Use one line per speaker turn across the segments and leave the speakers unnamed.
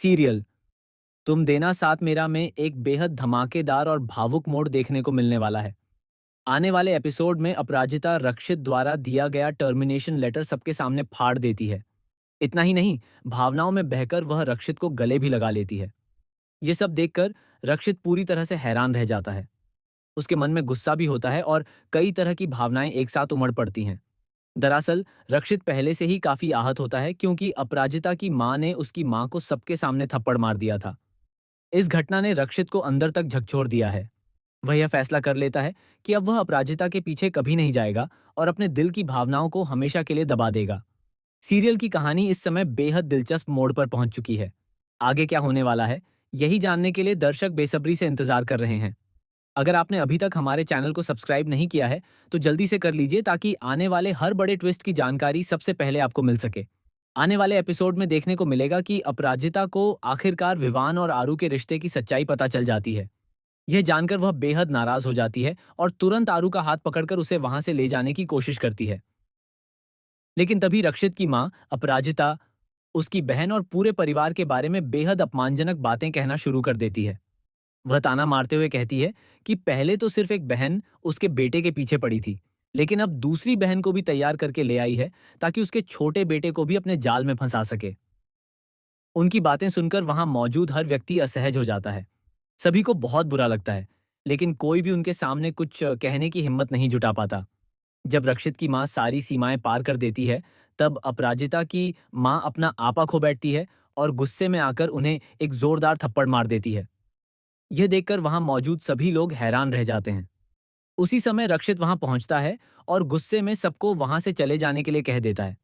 Serial तुम देना साथ मेरा में एक बेहद धमाकेदार और भावुक मोड़ देखने को मिलने वाला है। आने वाले एपिसोड में अपराजिता रक्षित द्वारा दिया गया टर्मिनेशन लेटर सबके सामने फाड़ देती है। इतना ही नहीं, भावनाओं में बहकर वह रक्षित को गले भी लगा लेती है। ये सब देखकर रक्षित पूरी तरह से हैरान रह जाता है। उसके मन में गुस्सा भी होता है और कई तरह की भावनाएं एक साथ उमड़ पड़ती हैं। दरअसल रक्षित पहले से ही काफी आहत होता है क्योंकि अपराजिता की मां ने उसकी मां को सबके सामने थप्पड़ मार दिया था। इस घटना ने रक्षित को अंदर तक झकझोर दिया है। वह यह फैसला कर लेता है कि अब वह अपराजिता के पीछे कभी नहीं जाएगा और अपने दिल की भावनाओं को हमेशा के लिए दबा देगा। सीरियल की कहानी इस समय बेहद दिलचस्प मोड़ पर पहुंच चुकी है। आगे क्या होने वाला है, यही जानने के लिए दर्शक बेसब्री से इंतजार कर रहे हैं। अगर आपने अभी तक हमारे चैनल को सब्सक्राइब नहीं किया है, तो जल्दी से कर लीजिए ताकि आने वाले हर बड़े ट्विस्ट की जानकारी सबसे पहले आपको मिल सके। आने वाले एपिसोड में देखने को मिलेगा कि अपराजिता को आखिरकार विवान और आरू के रिश्ते की सच्चाई पता चल जाती है। यह जानकर वह बेहद नाराज हो जाती है और तुरंत आरू का हाथ पकड़कर उसे वहां से ले जाने की कोशिश करती है। लेकिन तभी रक्षित की मां अपराजिता, उसकी बहन और पूरे परिवार के बारे में बेहद अपमानजनक बातें कहना शुरू कर देती है। वह ताना मारते हुए कहती है कि पहले तो सिर्फ एक बहन उसके बेटे के पीछे पड़ी थी, लेकिन अब दूसरी बहन को भी तैयार करके ले आई है ताकि उसके छोटे बेटे को भी अपने जाल में फंसा सके। उनकी बातें सुनकर वहां मौजूद हर व्यक्ति असहज हो जाता है। सभी को बहुत बुरा लगता है, लेकिन कोई भी उनके सामने कुछ कहने की हिम्मत नहीं जुटा पाता। जब रक्षित की मां सारी सीमाएं पार कर देती है, तब अपराजिता की मां अपना आपा खो बैठती है और गुस्से में आकर उन्हें एक जोरदार थप्पड़ मार देती है। यह देखकर वहां मौजूद सभी लोग हैरान रह जाते हैं। उसी समय रक्षित वहां पहुंचता है और गुस्से में सबको वहां से चले जाने के लिए कह देता है।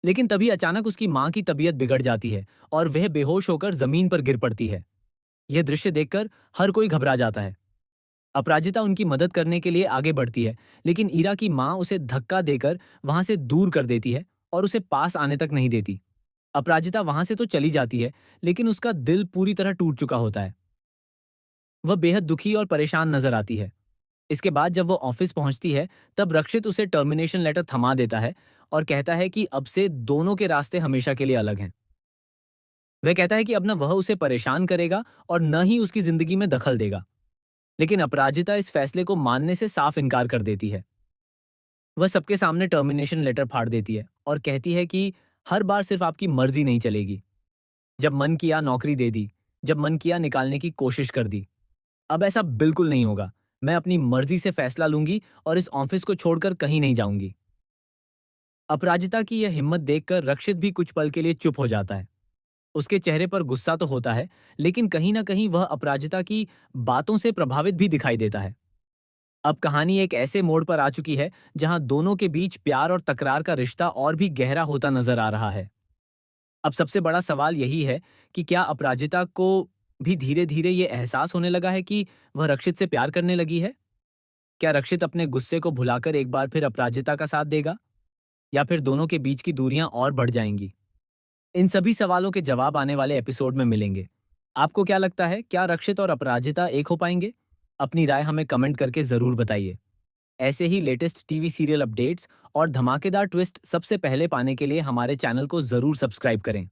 लेकिन तभी अचानक उसकी मां की तबीयत बिगड़ जाती है और वह बेहोश होकर जमीन पर गिर पड़ती है। यह दृश्य देखकर हर कोई घबरा जाता है। अपराजिता उनकी मदद करने के लिए आगे बढ़ती है, लेकिन ईरा की मां उसे धक्का देकर वहां से दूर कर देती है और उसे पास आने तक नहीं देती। अपराजिता वहां से तो चली जाती है, लेकिन उसका दिल पूरी तरह टूट चुका होता है। वह बेहद दुखी और परेशान नजर आती है। इसके बाद जब वो ऑफिस पहुंचती है, तब रक्षित उसे टर्मिनेशन लेटर थमा देता है और कहता है कि अब से दोनों के रास्ते हमेशा के लिए अलग हैं। वह कहता है कि अब न वह उसे परेशान करेगा और न ही उसकी जिंदगी में दखल देगा। लेकिन अपराजिता इस फैसले को मानने से साफ इनकार कर देती है। वह सबके सामने टर्मिनेशन लेटर फाड़ देती है और कहती है कि हर बार सिर्फ आपकी मर्जी नहीं चलेगी। जब मन किया नौकरी दे दी, जब मन किया निकालने की कोशिश कर दी। अब ऐसा बिल्कुल नहीं होगा। मैं अपनी मर्जी से फैसला लूंगी और इस ऑफिस को छोड़कर कहीं नहीं जाऊंगी। अपराजिता की यह हिम्मत देखकर रक्षित भी कुछ पल के लिए चुप हो जाता है। उसके चेहरे पर गुस्सा तो होता है, लेकिन कहीं ना कहीं वह अपराजिता की बातों से प्रभावित भी दिखाई देता है। अब कहानी एक ऐसे मोड़ पर आ चुकी है जहां दोनों के बीच प्यार और तकरार का रिश्ता और भी गहरा होता नजर आ रहा है। अब सबसे बड़ा सवाल यही है कि क्या अपराजिता को भी धीरे धीरे ये एहसास होने लगा है कि वह रक्षित से प्यार करने लगी है? क्या रक्षित अपने गुस्से को भुलाकर एक बार फिर अपराजिता का साथ देगा, या फिर दोनों के बीच की दूरियां और बढ़ जाएंगी? इन सभी सवालों के जवाब आने वाले एपिसोड में मिलेंगे। आपको क्या लगता है, क्या रक्षित और अपराजिता एक हो पाएंगे? अपनी राय हमें कमेंट करके जरूर बताइए। ऐसे ही लेटेस्ट टीवी सीरियल अपडेट्स और धमाकेदार ट्विस्ट सबसे पहले पाने के लिए हमारे चैनल को जरूर सब्सक्राइब करें।